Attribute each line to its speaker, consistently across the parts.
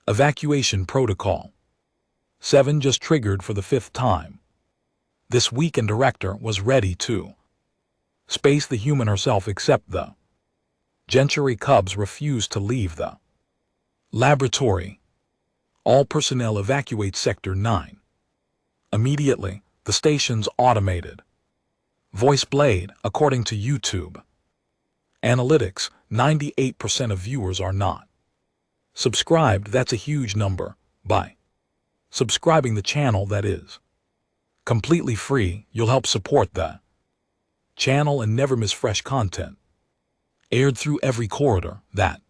Speaker 1: Evacuation protocol. 7 just triggered for the 5th time. This weakened director was ready to space the human herself, except the Gentry Cubs refused to leave the laboratory. All personnel evacuate Sector 9. Immediately, the station's automated voice blade, according to YouTube analytics, 98% of viewers are not subscribed. That's a huge number. By subscribing the channel, that is completely free, you'll help support the channel and never miss fresh content aired through every corridor. That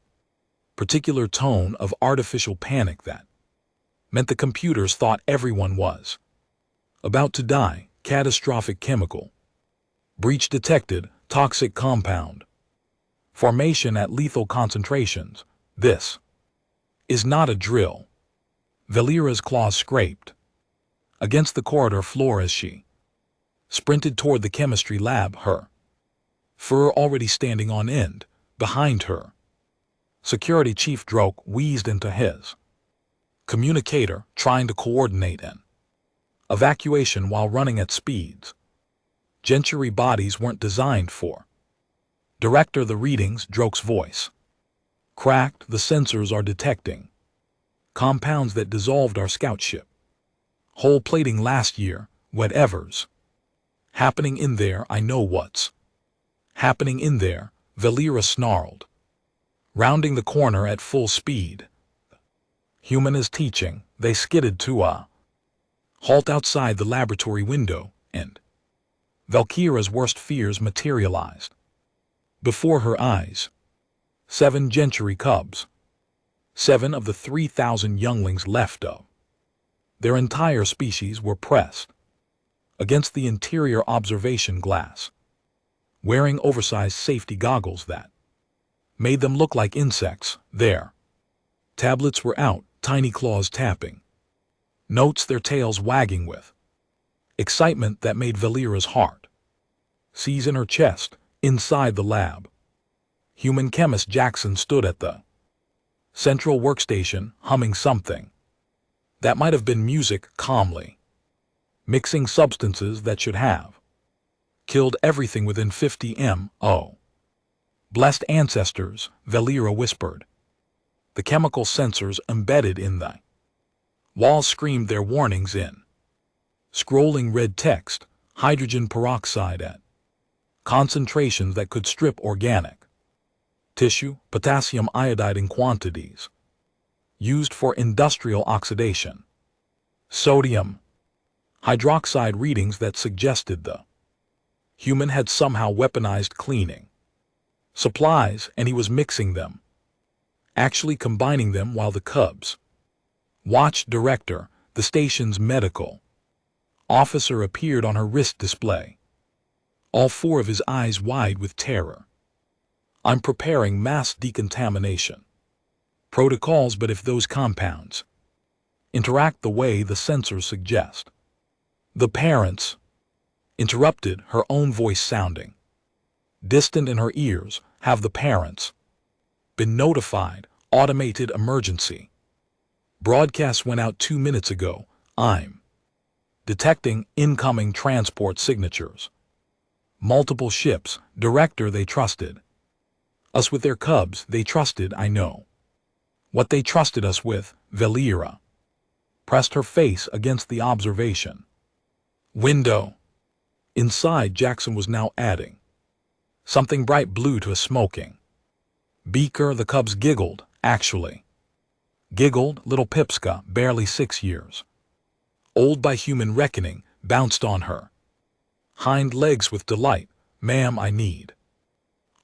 Speaker 1: particular tone of artificial panic that meant the computers thought everyone was about to die. Catastrophic chemical breach detected. Toxic compound formation at lethal concentrations. This is not a drill. Valera's claws scraped against the corridor floor as she sprinted toward the chemistry lab, her fur already standing on end behind her. Security Chief Droke wheezed into his communicator, trying to coordinate an evacuation while running at speeds Gentry bodies weren't designed for. Director, the readings, Droke's voice cracked. The sensors are detecting compounds that dissolved our scout ship. Whole plating last year. Whatever's happening in there, I know what's happening in there, Valera snarled, rounding the corner at full speed. Human is teaching. They skidded to a halt outside the laboratory window, and Valkyra's worst fears materialized before her eyes. 7 Gentry Cubs. 7 of the 3,000 younglings left of their entire species were pressed against the interior observation glass, wearing oversized safety goggles that made them look like insects. Their tablets were out, tiny claws tapping notes, their tails wagging with excitement that made Valera's heart seize in her chest. Inside the lab, human chemist Jackson stood at the central workstation, humming something that might have been music, calmly mixing substances that should have killed everything within 50 m. Oh, blessed ancestors, Valera whispered. The chemical sensors embedded in the walls screamed their warnings in scrolling red text. Hydrogen peroxide at concentrations that could strip organic tissue, potassium iodide in quantities used for industrial oxidation, sodium hydroxide readings that suggested the human had somehow weaponized cleaning supplies, and he was mixing them, actually combining them while the Cubs watched. Director, the station's medical officer, appeared on her wrist display, all 4 of his eyes wide with terror. I'm preparing mass decontamination protocols, but if those compounds interact the way the sensors suggest, the parents interrupted, her own voice sounding distant in her ears. Have the parents been notified? Automated emergency broadcast went out 2 minutes ago. I'm detecting incoming transport signatures. Multiple ships. Director, they trusted us with their Cubs. They trusted, I know what they trusted us with. Valera pressed her face against the observation window. Inside, Jackson was now adding something bright blue to a smoking beaker. The Cubs giggled, actually giggled. Little Pipska, barely 6 years old by human reckoning, bounced on her hind legs with delight. Ma'am, I need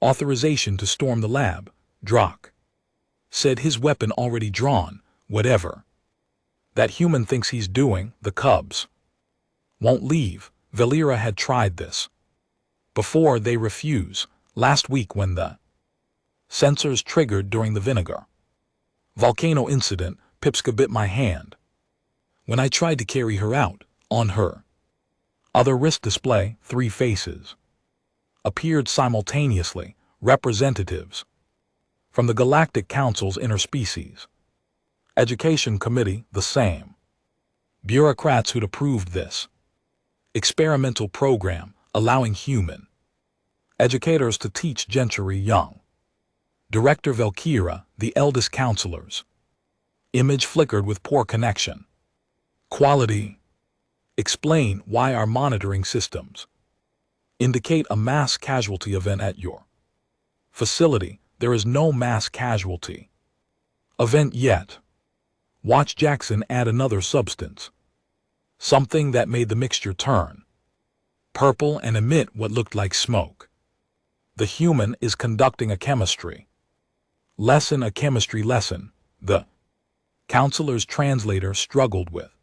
Speaker 1: authorization to storm the lab, Droke said, his weapon already drawn. Whatever that human thinks he's doing, the Cubs won't leave. Valera had tried this before. They refuse. Last week, when the sensors triggered during the vinegar volcano incident, Pipska bit my hand when I tried to carry her out. On her other wrist display, 3 faces appeared simultaneously, representatives from the Galactic Council's interspecies Education committee, the same. Bureaucrats who'd approved this. Experimental program allowing human educators to teach Gentry young. Director Valkyra, the eldest counselors. Image flickered with poor connection. Quality. Explain why our monitoring systems indicate a mass casualty event at your facility. There is no mass casualty event yet. Watch Jackson add another substance. Something that made the mixture turn purple and emit what looked like smoke. The human is conducting a chemistry lesson, a chemistry lesson. The counselor's translator struggled with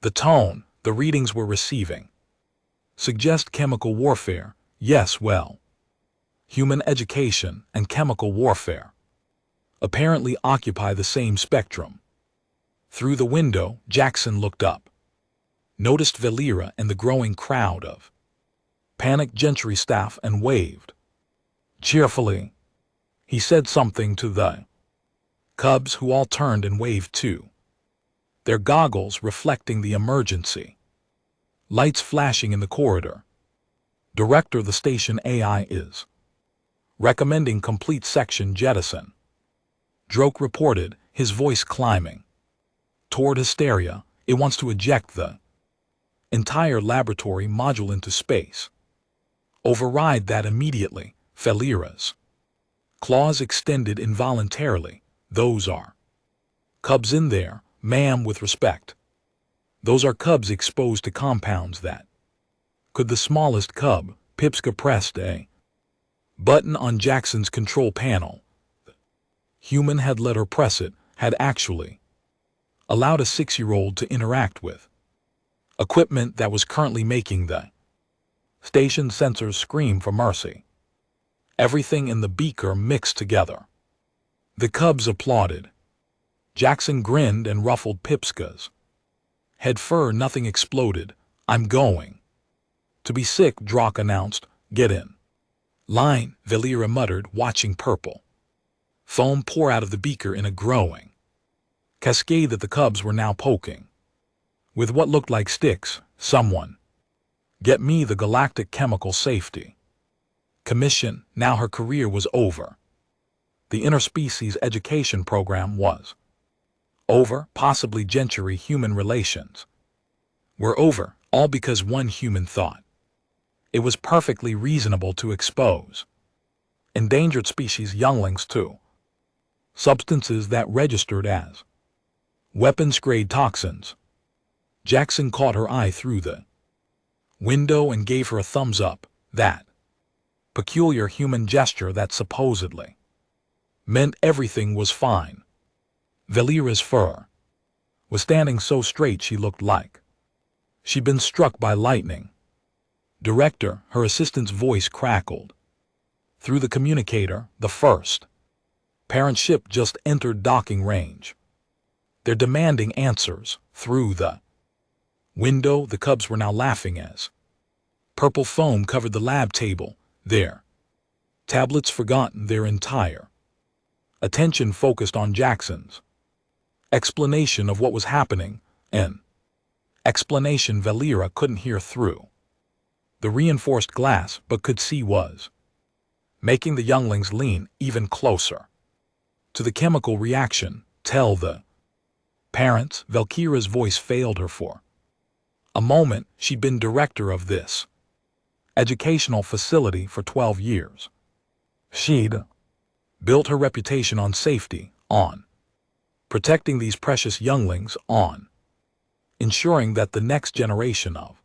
Speaker 1: the tone the readings were receiving. Suggest chemical warfare. Yes, well, human education and chemical warfare apparently occupy the same spectrum. Through the window, Jackson looked up, noticed Valera and the growing crowd of panicked Gentry staff and waved. Cheerfully, he said something to the cubs who all turned and waved too, their goggles reflecting the emergency. Lights flashing in the corridor. Director, the station AI is recommending complete section jettison. Droke reported, his voice climbing toward hysteria. It wants to eject the entire laboratory module into space. Override that immediately. Valera's claws extended involuntarily. Those are cubs in there, ma'am, with respect. Those are cubs exposed to compounds that could. The smallest cub, Pipska, pressed a button on Jackson's control panel. The human had let her press it, had actually allowed a 6-year-old to interact with equipment that was currently making the station sensors scream for mercy. Everything in the beaker mixed together. The cubs applauded. Jackson grinned and ruffled Pipska's head fur. Nothing exploded. I'm going to be sick, Droke announced. Get in line, Valera muttered, watching purple foam pour out of the beaker in a growing cascade that the cubs were now poking with what looked like sticks. Someone get me the Galactic Chemical Safety Commission. Now her career was over. The interspecies education program was over. Possibly Gentry human relations were over, all because one human thought it was perfectly reasonable to expose endangered species younglings to substances that registered as weapons-grade toxins. Jackson caught her eye through the window and gave her a thumbs up, that peculiar human gesture that supposedly meant everything was fine. Valera's fur was standing so straight she looked like she'd been struck by lightning. Director, her assistant's voice crackled through the communicator. The first parent ship just entered docking range. They're demanding answers. Through the window, the cubs were now laughing as purple foam covered the lab table. Their tablets forgotten, their entire attention focused on Jackson's explanation of what was happening, an explanation Valera couldn't hear through the reinforced glass but could see was making the younglings lean even closer to the chemical reaction. Tell the parents, Valkyra's voice failed her for a moment. She'd been director of this educational facility for 12 years. She'd built her reputation on safety, on protecting these precious younglings, on ensuring that the next generation of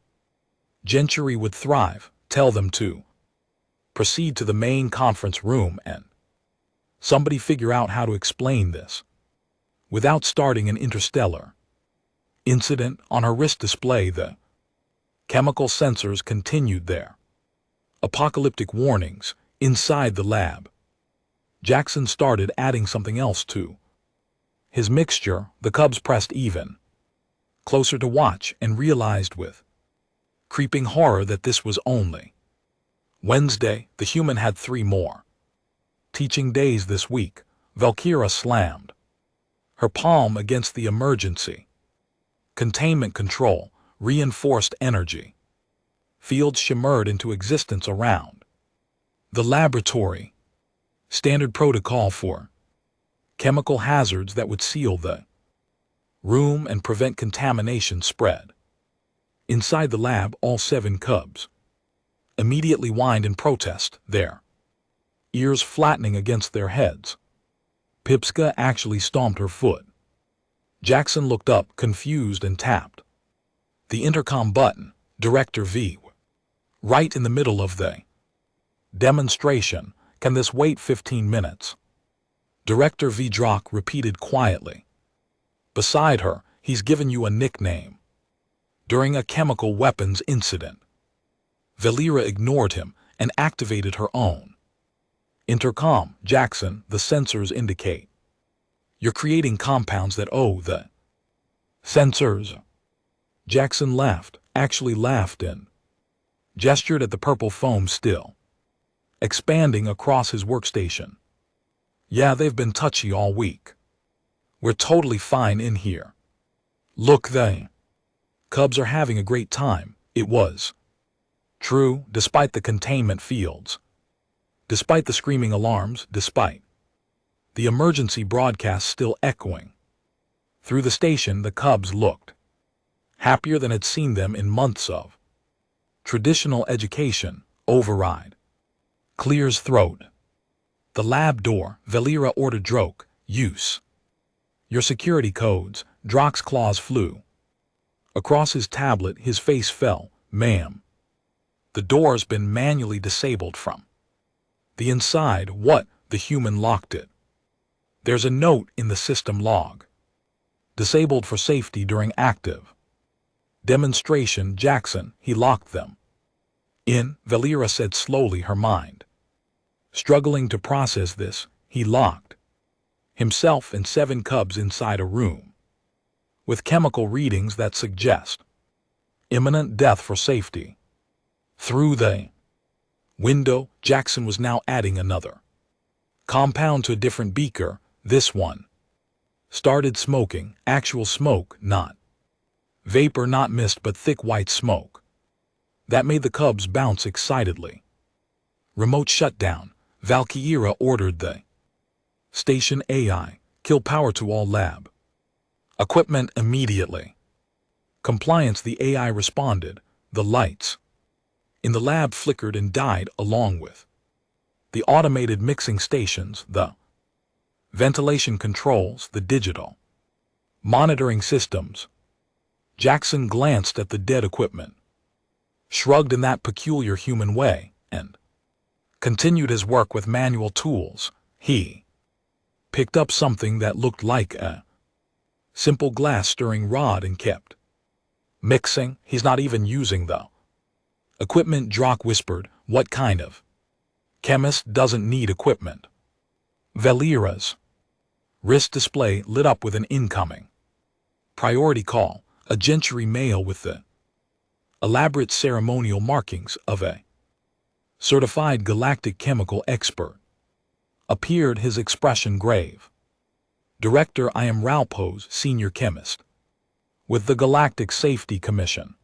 Speaker 1: Gentry would thrive. Tell them to proceed to the main conference room and somebody figure out how to explain this without starting an interstellar incident. On her wrist display, the chemical sensors continued their apocalyptic warnings. Inside the lab, Jackson started adding something else to his mixture. The cubs pressed even closer to watch and realized with creeping horror that this was only Wednesday. The human had 3 more teaching days this week. Valkyra slammed her palm against the emergency. Containment control, reinforced energy. Fields shimmered into existence around. The laboratory. Standard protocol for chemical hazards that would seal the room and prevent contamination spread. Inside the lab, all 7 cubs immediately whined in protest, their ears flattening against their heads. Pipska actually stomped her foot. Jackson looked up, confused, and tapped the intercom button. Director V. Right in the middle of the demonstration. Can this wait 15 minutes? Director Vdrok repeated quietly. Beside her, he's given you a nickname. During a chemical weapons incident, Valera ignored him and activated her own. Intercom, Jackson, the sensors indicate. You're creating compounds that owe the sensors. Jackson laughed, actually laughed and gestured at the purple foam still expanding across his workstation. Yeah, they've been touchy all week. We're totally fine in here. Look, the cubs are having a great time. It was true, despite the containment fields, despite the screaming alarms, despite the emergency broadcast still echoing. Through the station, the cubs looked happier than had seen them in months of traditional education override. Clears throat. The lab door, Valera ordered Drok, use your security codes. Drok's claws flew across his tablet, his face fell. Ma'am. The door's been manually disabled from the inside. What? The human locked it. There's a note in the system log. Disabled for safety during active demonstration. Jackson, he locked them in, Valera said slowly, her mind struggling to process this. He locked himself and 7 cubs inside a room with chemical readings that suggest imminent death for safety. Through the window, Jackson was now adding another compound to a different beaker. This one started smoking, actual smoke, not vapor, not mist, but thick white smoke that made the cubs bounce excitedly. Remote shutdown. Valkyra ordered the station AI, kill power to all lab equipment immediately. Compliance, the AI responded. The lights in the lab flickered and died along with the automated mixing stations, the ventilation controls, the digital monitoring systems. Jackson glanced at the dead equipment, shrugged in that peculiar human way, and continued his work with manual tools. He picked up something that looked like a simple glass stirring rod and kept mixing. He's not even using the equipment, Drok whispered. What kind of chemist doesn't need equipment? Valera's wrist display lit up with an incoming priority call. A Gentry mail with the elaborate ceremonial markings of a certified galactic chemical expert. Appeared, his expression grave. Director, I am Ralpos, senior chemist with the Galactic Safety Commission.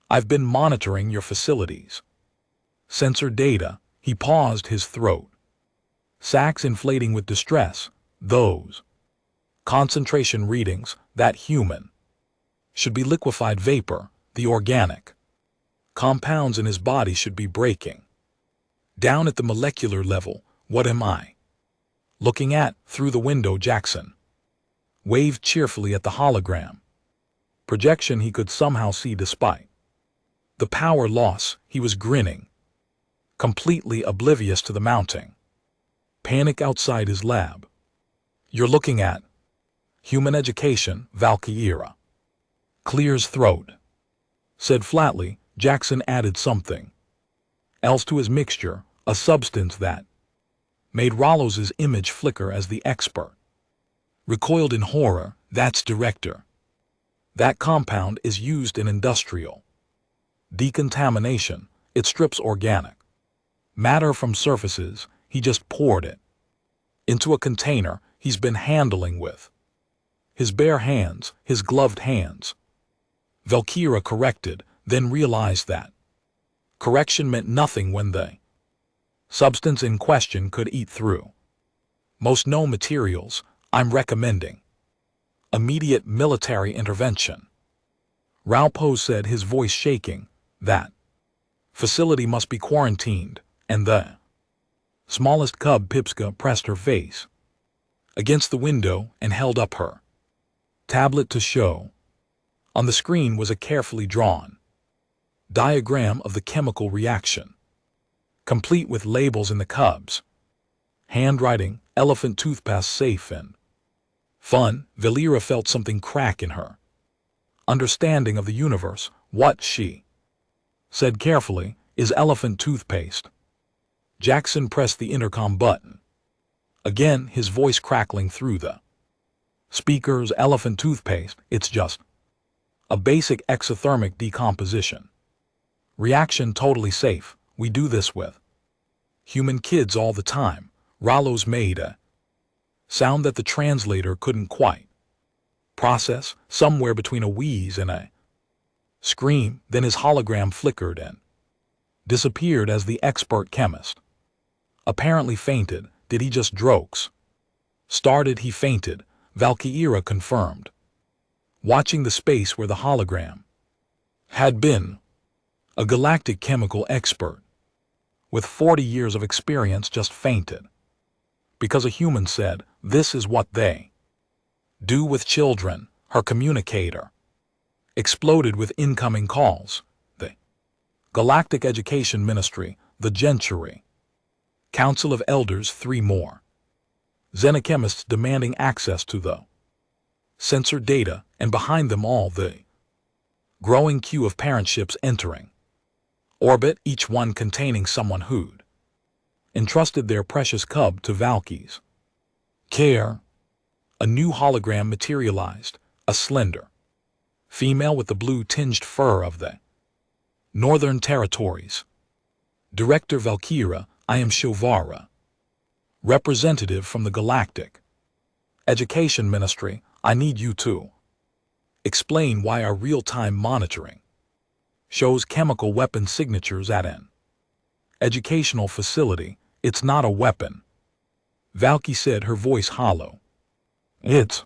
Speaker 1: I've been monitoring your facilities. Sensor data. He paused, his throat sacs inflating with distress. Those concentration readings, that human should be liquefied vapor. The organic compounds in his body should be breaking down at the molecular level. What am I looking at? Through the window, Jackson waved cheerfully at the hologram projection he could somehow see despite the power loss. He was grinning, completely oblivious to the mounting panic outside his lab. You're looking at human education, Valkyra. Clears throat. Said flatly. Jackson added something else to his mixture, a substance that made Ralos's image flicker as the expert recoiled in horror. That's Director. That compound is used in industrial decontamination. It strips organic matter from surfaces. He just poured it into a container he's been handling with His bare hands, his gloved hands. Valkyra corrected, then realized that correction meant nothing when the substance in question could eat through most known materials. I'm recommending immediate military intervention. Raupo said, his voice shaking. That facility must be quarantined, and the smallest cub, Pipska, pressed her face against the window and held up her tablet to show. On the screen was a carefully drawn diagram of the chemical reaction, complete with labels in the cub's handwriting. Elephant toothpaste safe and fun. Valkyra felt something crack in her understanding of the universe. What she said carefully is elephant toothpaste. Jackson pressed the intercom button. Again, his voice crackling through the speakers. Elephant toothpaste, it's just a basic exothermic decomposition reaction, totally safe. We do this with human kids all the time. Rallos made a sound that the translator couldn't quite process, somewhere between a wheeze and a scream. Then his hologram flickered and disappeared as the expert chemist apparently fainted. Did he just drokes? Started he fainted, Valkyra confirmed, watching the space where the hologram had been. A galactic chemical expert with 40 years of experience just fainted because a human said, this is what they do with children. Her communicator exploded with incoming calls. The Galactic Education Ministry, the Gentry Council of Elders, 3 more xenochemists demanding access to the sensor data, and behind them all the growing queue of parent ships entering orbit, each one containing someone who'd entrusted their precious cub to Valky's care. A new hologram materialized, a slender female with the blue-tinged fur of the Northern Territories. Director Valkyra, I am Shovara. Representative from the Galactic Education Ministry, I need you to explain why our real-time monitoring shows chemical weapon signatures at an educational facility. It's not a weapon, Valky said, her voice hollow. It's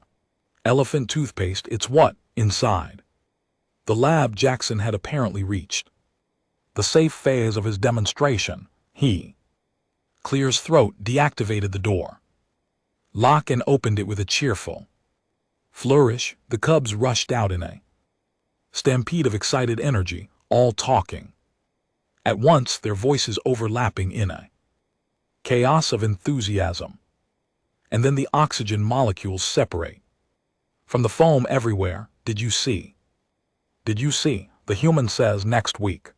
Speaker 1: elephant toothpaste. It's what? Inside the lab. Jackson had apparently reached the safe phase of his demonstration. He clears throat, deactivated the door lock and opened it with a cheerful flourish. The cubs rushed out in a stampede of excited energy, all talking at once, their voices overlapping in a chaos of enthusiasm. And then the oxygen molecules separate from the foam everywhere. Did you see? Did you see? The human says, next week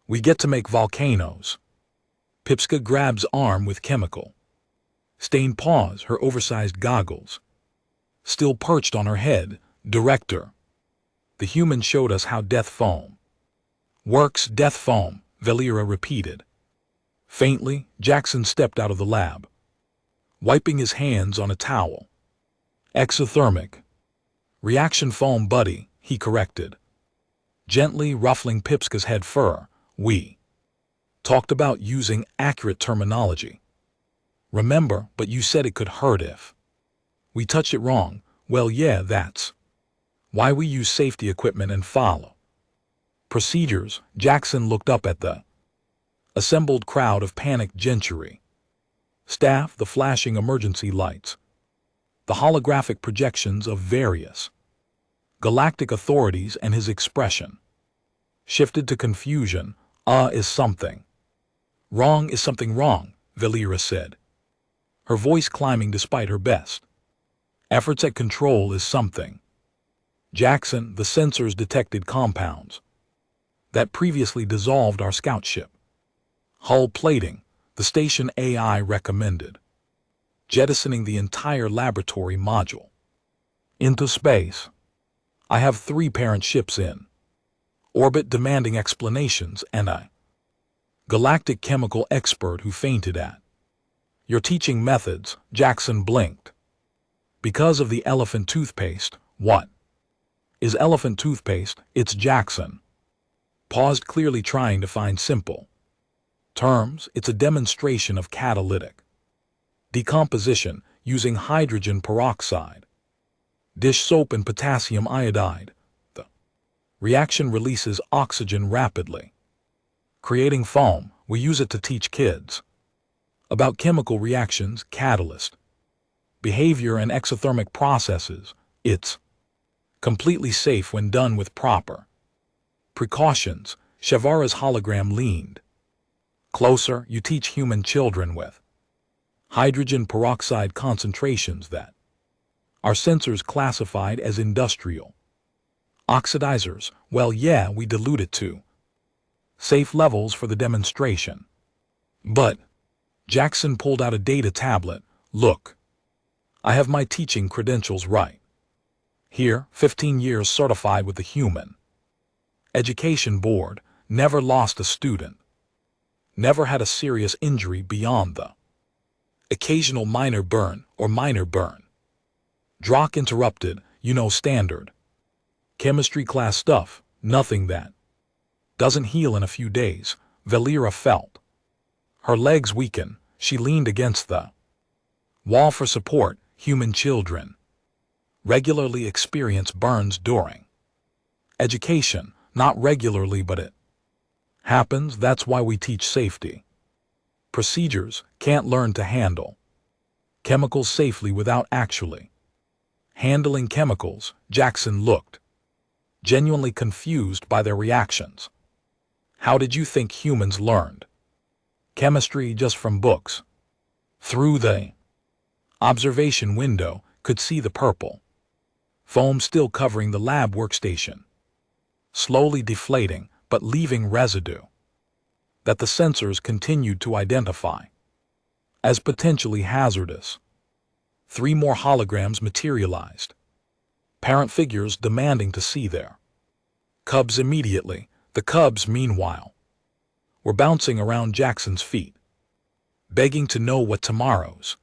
Speaker 1: we get to make volcanoes. Pipska grabs arm with chemical stained paws, her oversized goggles still perched on her head. Director, the human showed us how death foam works. Death foam, Valkyra repeated. Faintly, Jackson stepped out of the lab, wiping his hands on a towel. Exothermic reaction foam, buddy, he corrected, gently ruffling Pipska's head fur. We talked about using accurate terminology. Remember, but you said it could hurt if we touched it wrong. Well, yeah, that's why we use safety equipment and follow procedures. Jackson looked up at the assembled crowd of panicked Gentry staff, the flashing emergency lights, the holographic projections of various galactic authorities, and his expression shifted to confusion. Is something wrong? Is something wrong? Valkyra said, her voice climbing despite her best efforts at control. Is something? Jackson, the sensors detected compounds that previously dissolved our scout ship hull plating. The station AI recommended jettisoning the entire laboratory module into space. I have 3 parent ships in orbit demanding explanations, and a galactic chemical expert who fainted at your teaching methods. Jackson blinked Because of the elephant toothpaste. What is elephant toothpaste? It's Jackson paused, clearly trying to find simple terms. It's a demonstration of catalytic decomposition using hydrogen peroxide, dish soap, and potassium iodide. The reaction releases oxygen rapidly, creating foam. We use it to teach kids about chemical reactions, catalyst behavior, and exothermic processes. It's completely safe when done with proper precautions. Shavara's hologram leaned closer. You teach human children with hydrogen peroxide concentrations that our sensors classified as industrial oxidizers. Well, yeah, we dilute it to safe levels for the demonstration. But Jackson pulled out a data tablet. Look, I have my teaching credentials right here. 15 years certified with the Human Education Board. Never lost a student. Never had a serious injury beyond the occasional minor burn or minor burn. Drock interrupted. You know, standard chemistry class stuff. Nothing that doesn't heal in a few days. Valera felt her legs weaken. She leaned against the wall for support. Human children regularly experience burns during education. Not regularly, but it happens. That's why we teach safety procedures. Can't learn to handle chemicals safely without actually handling chemicals. Jackson looked genuinely confused by their reactions. How did you think humans learned chemistry? Just from books. Through the observation window, could see the purple foam still covering the lab workstation, slowly deflating but leaving residue that the sensors continued to identify as potentially hazardous. 3 more holograms materialized, parent figures demanding to see their cubs immediately. The cubs, meanwhile, were bouncing around Jackson's feet, begging to know what tomorrow's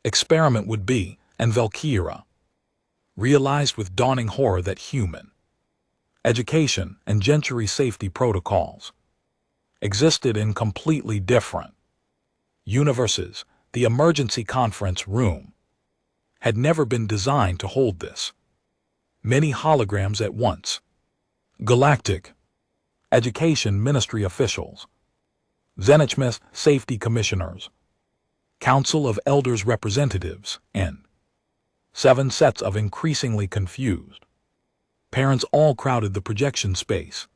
Speaker 1: experiment would be, and Valkyra realized with dawning horror that human education and gentry safety protocols existed in completely different universes. The emergency conference room had never been designed to hold this many holograms at once. Galactic Education Ministry officials, Zenithmith safety commissioners, Council of Elders representatives, and 7 sets of increasingly confused parents all crowded the projection space,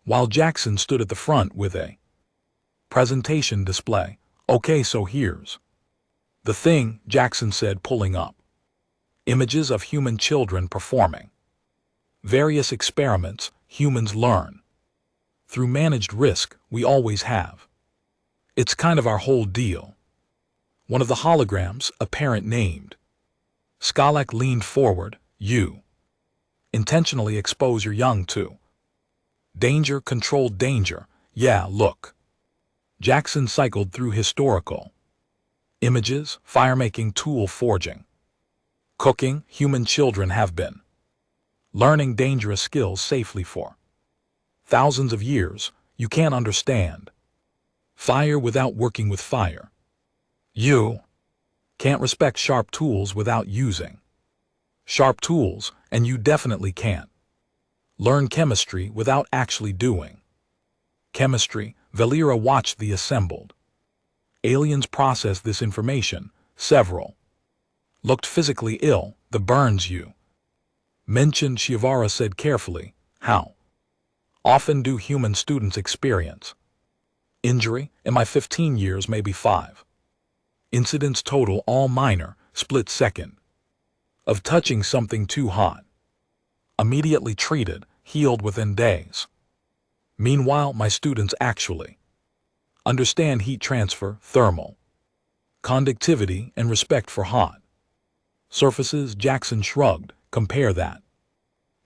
Speaker 1: while Jackson stood at the front with a presentation display. Okay, so here's the thing, Jackson said, pulling up images of human children performing various experiments. Humans learn through managed risk. We always have. It's kind of our whole deal. One of the holograms, a parent named Skalak, leaned forward. You intentionally expose your young to danger, controlled danger. Yeah, look. Jackson cycled through historical images, fire-making, tool forging, cooking. Human children have been learning dangerous skills safely for thousands of years. You can't understand fire without working with fire. You can't respect sharp tools without using sharp tools, and you definitely can't learn chemistry without actually doing chemistry. Valera watched the assembled aliens process this information. Several looked physically ill. The burns you mentioned, Shavara said carefully. How often do human students experience injury? In my 15 years, maybe 5 incidents total, all minor. Split second of touching something too hot, immediately treated, healed within days. Meanwhile, my students actually understand heat transfer, thermal conductivity, and respect for hot surfaces. Jackson shrugged. Compare that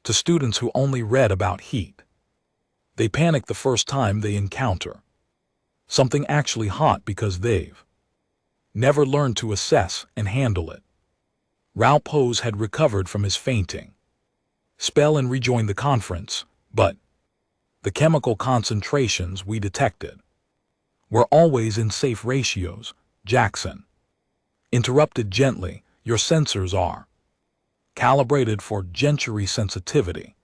Speaker 1: to students who only read about heat. They panic the first time they encounter something actually hot because they've never learned to assess and handle it. Ralpos had recovered from his fainting spell and rejoined the conference, but the chemical concentrations we detected were always in safe ratios. Jackson interrupted gently. Your sensors are calibrated for gentry sensitivity,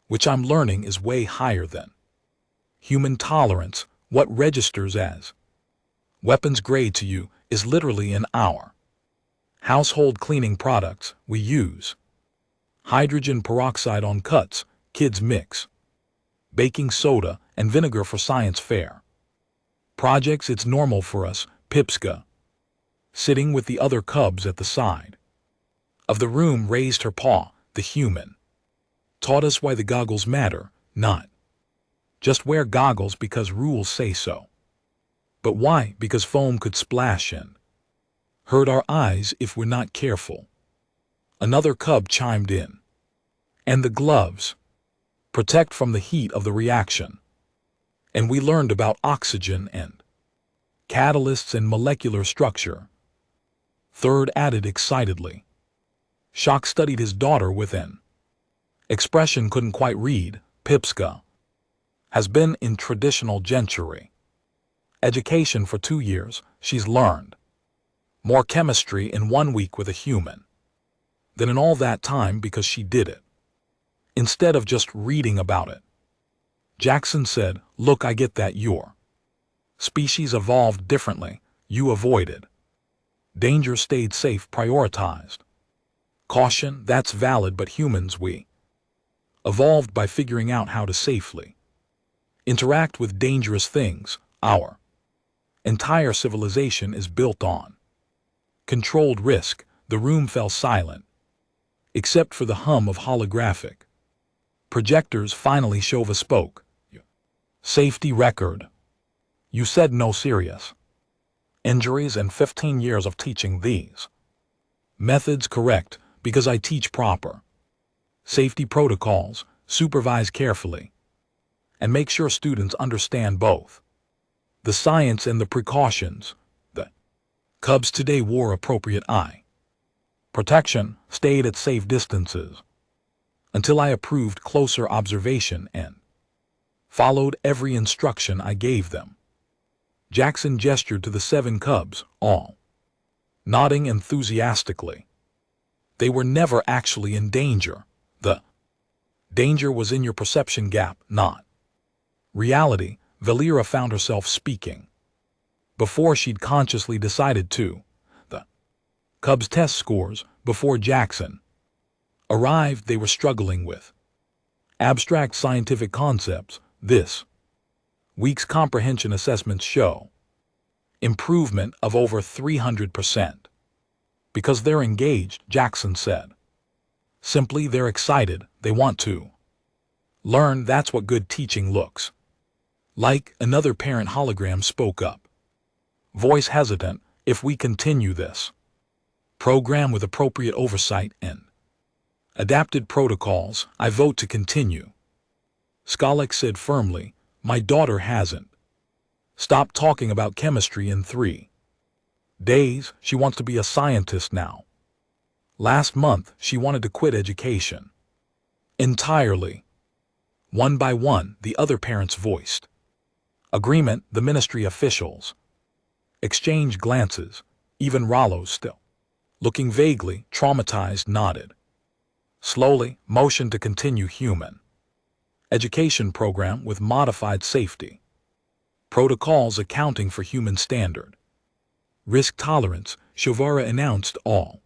Speaker 1: which I'm learning is way higher than human tolerance. What registers as weapons grade to you is literally in our household cleaning products we use. Hydrogen peroxide on cuts, kids mix baking soda and vinegar for science fair projects. It's normal for us. Pipska, sitting with the other cubs at the side of the room, raised her paw. The human taught us why the goggles matter, not just wear goggles because rules say so, but why? Because foam could splash and hurt our eyes if we're not careful. Another cub chimed in. And the gloves protect from the heat of the reaction. And we learned about oxygen and catalysts and molecular structure. Third added excitedly. Shock studied his daughter with an expression couldn't quite read. Pipska has been in traditional gentry education for 2 years. She's learned more chemistry in 1 week with a human than in all that time because she did it instead of just reading about it. Jackson said, look, I get that your species evolved differently. You avoided danger, stayed safe, prioritized caution. That's valid, but humans, we evolved by figuring out how to safely interact with dangerous things. Our entire civilization is built on controlled risk. The room fell silent, except for the hum of holographic projectors. Finally, Shova spoke. Safety record. You said no serious injuries and 15 years of teaching these methods. Correct, because I teach proper safety protocols, supervise carefully, and make sure students understand both the science and the precautions. The cubs today wore appropriate eye protection, stayed at safe distances until I approved closer observation, and followed every instruction I gave them. Jackson gestured to the 7 cubs, all nodding enthusiastically. They were never actually in danger. The danger was in your perception gap, not reality. Valera found herself speaking before she'd consciously decided to. The cubs' test scores, before Jackson arrived, they were struggling with abstract scientific concepts. This week's comprehension assessments show improvement of over 300%. Because they're engaged, Jackson said. Simply, they're excited. They want to learn. That's what good teaching looks like. Another parent hologram spoke up, voice hesitant. If we continue this program with appropriate oversight and adapted protocols, I vote to continue. Skolek said firmly, my daughter hasn't stopped talking about chemistry in 3 days. She wants to be a scientist now. Last month, she wanted to quit education entirely. One by one, the other parents voiced agreement. The ministry officials exchanged glances. Even Rollo, still looking vaguely traumatized, nodded. Slowly, motioned to continue human education program with modified safety protocols accounting for human standard risk tolerance. Shovara announced all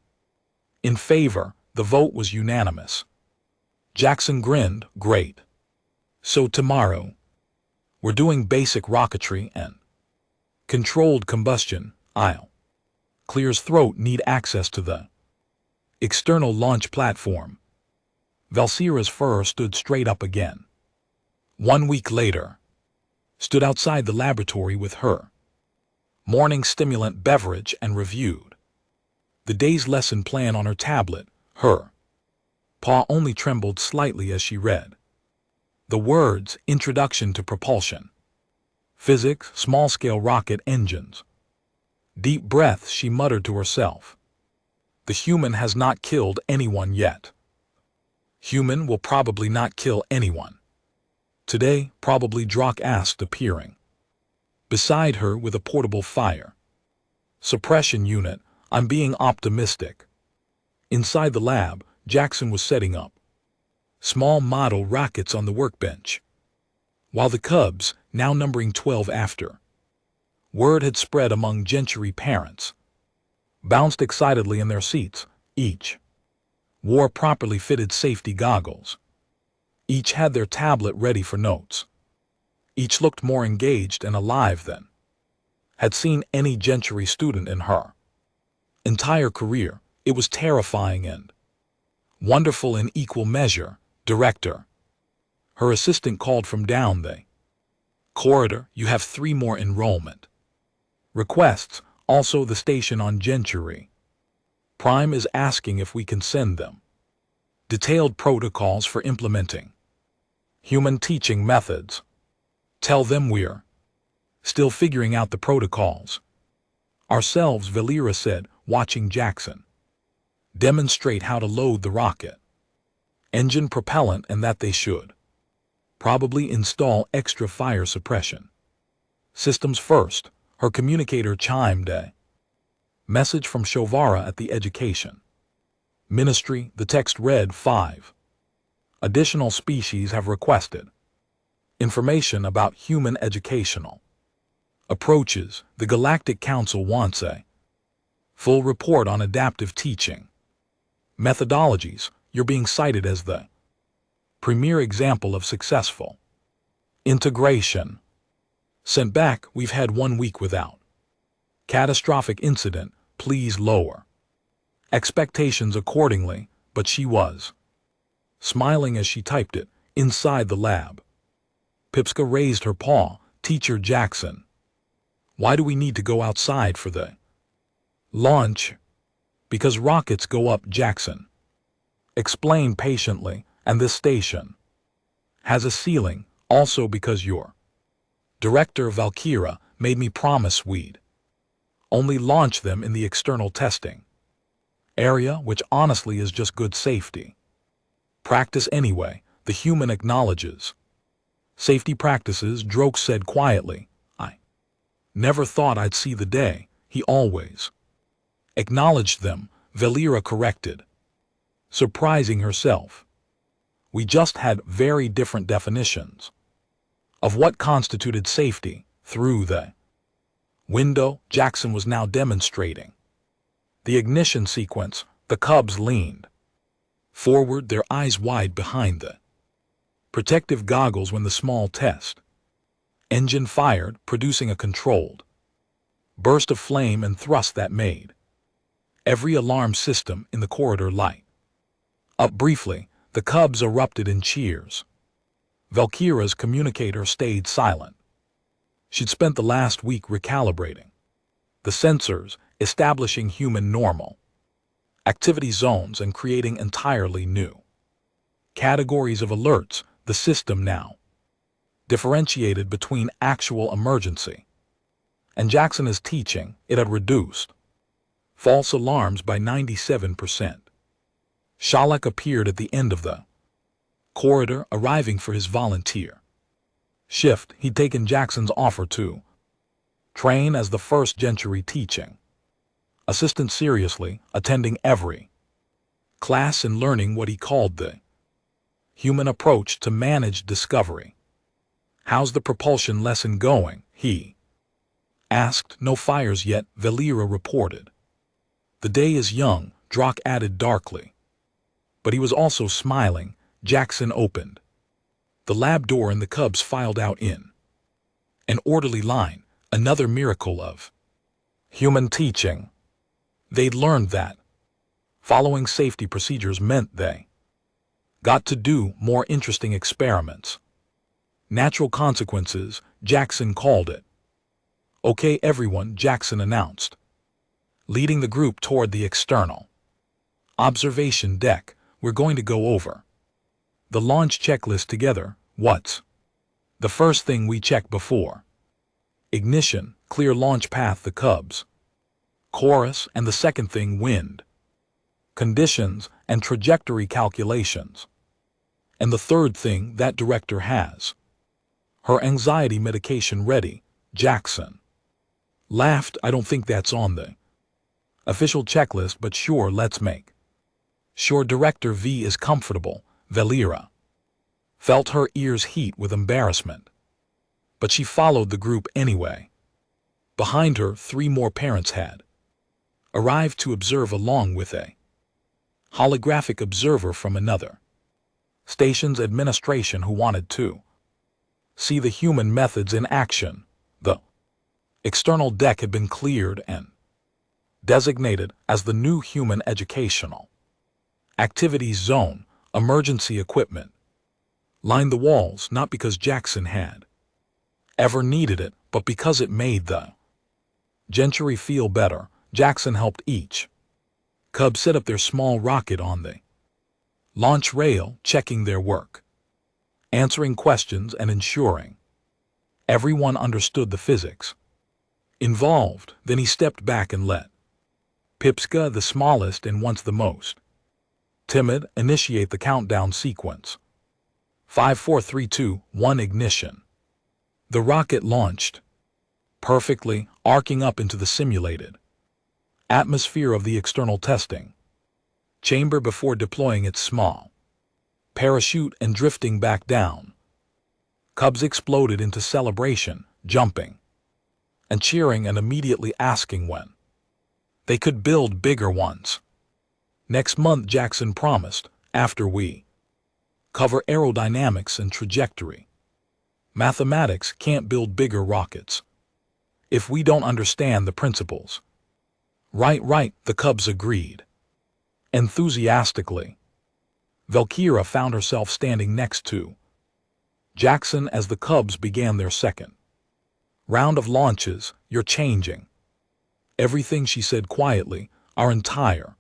Speaker 1: in favor. The vote was unanimous. Jackson grinned. Great. So tomorrow, we're doing basic rocketry and controlled combustion. I'll clear's throat. Need access to the external launch platform. Valsera's fur stood straight up again. 1 week later, stood outside the laboratory with her morning stimulant beverage and reviewed the day's lesson plan on her tablet. Her paw only trembled slightly as she read the words, Introduction to Propulsion, Physics, Small-Scale Rocket Engines. Deep breaths, she muttered to herself. The human has not killed anyone yet. Human will probably not kill anyone. Today, probably Drock asked, appearing beside her with a portable fire suppression unit. I'm being optimistic. Inside the lab, Jackson was setting up small model rockets on the workbench, while the cubs, now numbering 12 after word had spread among Gentry parents, bounced excitedly in their seats. Each wore properly fitted safety goggles. Each had their tablet ready for notes. Each looked more engaged and alive than had seen any Gentry student in her entire career. It was terrifying and wonderful in equal measure. Director, her assistant called from down the corridor, you have 3 more enrollment requests. Also, the station on Gentry Prime is asking if we can send them detailed protocols for implementing human teaching methods. Tell them we're still figuring out the protocols ourselves, Valera said, watching Jackson demonstrate how to load the rocket engine propellant and that they should probably install extra fire suppression systems first. Her communicator chimed a message from Shovara at the Education Ministry. The text read, 5 additional species have requested information about human educational approaches. The Galactic Council wants a full report on adaptive teaching methodologies. You're being cited as the premier example of successful integration. Sent back, we've had 1 week without catastrophic incident. Please lower expectations accordingly. But she was smiling as she typed it. Inside the lab, Pipska raised her paw. Teacher Jackson, why do we need to go outside for the launch? Because rockets go up, Jackson explained patiently, and this station has a ceiling. Also because your director, Valkyra, made me promise we'd only launch them in the external testing area, which honestly is just good safety practice anyway. The human acknowledges safety practices, Droke said quietly. I never thought I'd see the day. He always acknowledged them, Valera corrected, surprising herself. We just had very different definitions of what constituted safety. Through the window, Jackson was now demonstrating the ignition sequence. The cubs leaned forward, their eyes wide behind the protective goggles when the small test engine fired, producing a controlled burst of flame and thrust that made every alarm system in the corridor light up. Briefly, the cubs erupted in cheers. Valkyra's communicator stayed silent. She'd spent the last week recalibrating the sensors, establishing human normal activity zones, and creating entirely new categories of alerts. The system now differentiated between actual emergency and Jackson is teaching. It had reduced false alarms by 97%. Shalak appeared at the end of the corridor, arriving for his volunteer shift. He'd taken Jackson's offer to train as the first Gentry teaching assistant seriously, attending every class and learning what he called the human approach to managed discovery. How's the propulsion lesson going? He asked. No fires yet, Valera reported. The day is young, Drock added darkly. But he was also smiling. Jackson opened the lab door and the cubs filed out in an orderly line. Another miracle of human teaching. They'd learned that following safety procedures meant they got to do more interesting experiments. Natural consequences, Jackson called it. Okay, everyone, Jackson announced, leading the group toward the external observation deck. We're going to go over the launch checklist together. What's the first thing we check before ignition? Clear launch path, the cubs chorus, and the second thing, wind conditions, and trajectory calculations. And the third thing that director has. Her anxiety medication ready, Jackson. Laughed, I don't think that's on the official checklist, but sure, let's make sure Director V is comfortable, Valera. Felt her ears heat with embarrassment. But she followed the group anyway. Behind her, 3 more parents had arrived to observe along with a holographic observer from another station's administration who wanted to see the human methods in action. The external deck had been cleared and designated as the new human educational activities zone. Emergency equipment lined the walls, not because Jackson had ever needed it, but because it made the gentry feel better. Jackson helped each cub set up their small rocket on the launch rail, checking their work, answering questions, and ensuring everyone understood the physics involved. Then he stepped back and let Pipska, the smallest and once the most timid, initiate the countdown sequence. 5, 4, 3, 2, 1, ignition. The rocket launched perfectly, arcing up into the simulated atmosphere of the external testing chamber before deploying its small parachute and drifting back down. Cubs exploded into celebration, jumping and cheering and immediately asking when they could build bigger ones. Next month, Jackson promised, after we cover aerodynamics and trajectory. Mathematics can't build bigger rockets if we don't understand the principles. Right, the Cubs agreed enthusiastically. Valkyra found herself standing next to Jackson as the Cubs began their second round of launches. You're changing everything, she said quietly. Our entire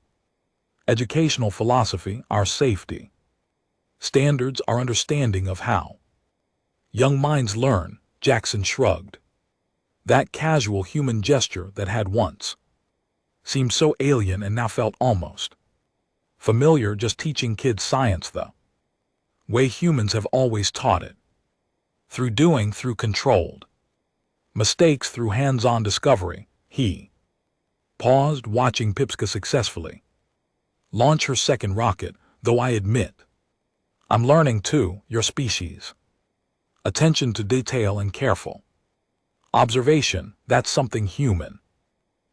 Speaker 1: educational philosophy, our safety standards, our understanding of how young minds learn. Jackson shrugged. That casual human gesture that had once seemed so alien and now felt almost familiar, just teaching kids science the way humans have always taught it. Through doing, through controlled mistakes, through hands-on discovery. He paused, watching Pipska successfully launch her second rocket. Though I admit, I'm learning too, your species. Attention to detail and careful observation, that's something human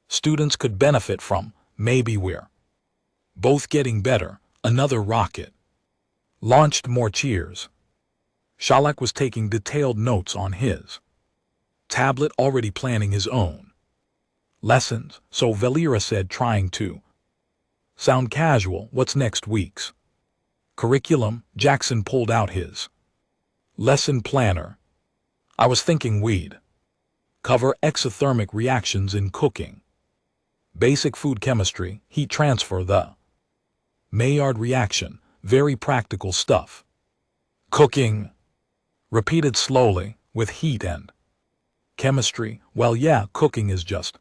Speaker 1: students could benefit from. Maybe we're both getting better. Another rocket launched. More cheers. Shalak was taking detailed notes on his tablet, already planning his own lessons. So Valera said, trying to sound casual, what's next week's curriculum? Jackson pulled out his lesson planner. I was thinking we'd cover exothermic reactions in cooking, basic food chemistry, heat transfer, the Maillard reaction, very practical stuff. Cooking, repeated slowly, with heat and chemistry. Well, yeah, cooking is just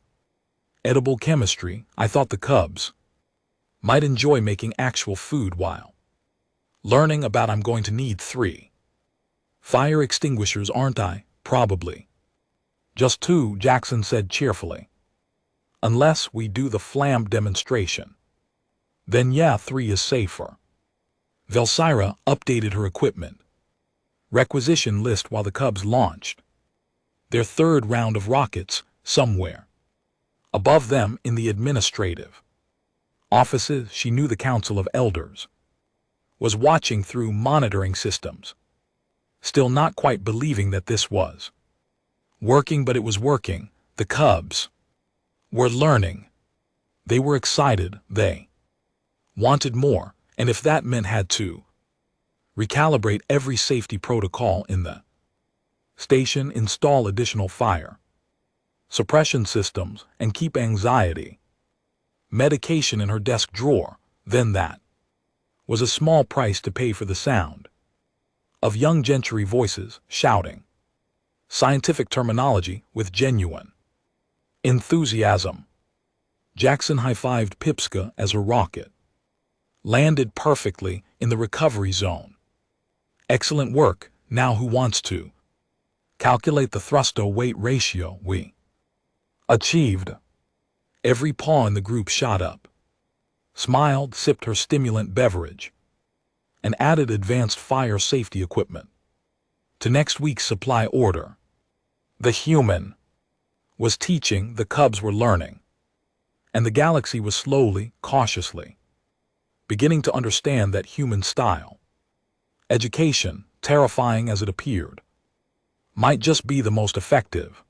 Speaker 1: edible chemistry. I thought the Cubs might enjoy making actual food while learning about. I'm going to need 3 fire extinguishers, aren't I? Probably just 2, Jackson said cheerfully. Unless we do the flam demonstration. Then yeah, 3 is safer. Valkyra updated her equipment requisition list while the Cubs launched their third round of rockets. Somewhere above them in the administrative offices, she knew the Council of Elders was watching through monitoring systems, still not quite believing that this was working, but it was working. The Cubs were learning. They were excited. They wanted more, and if that meant had to recalibrate every safety protocol in the station, install additional fire suppression systems, and keep anxiety medication in her desk drawer, then that was a small price to pay for the sound of young gentry voices shouting scientific terminology with genuine enthusiasm. Jackson high-fived Pipska as her rocket Landed perfectly in the recovery zone. Excellent work. Now who wants to calculate the thrusto-weight ratio we achieved? Every paw in the group shot up, smiled, sipped her stimulant beverage, and added advanced fire safety equipment to next week's supply order. The human was teaching, the cubs were learning, and the galaxy was slowly, cautiously, beginning to understand that human style education, terrifying as it appeared, might just be the most effective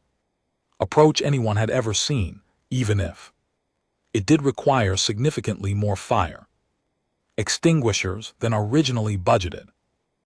Speaker 1: approach anyone had ever seen, even if it did require significantly more fire extinguishers than originally budgeted.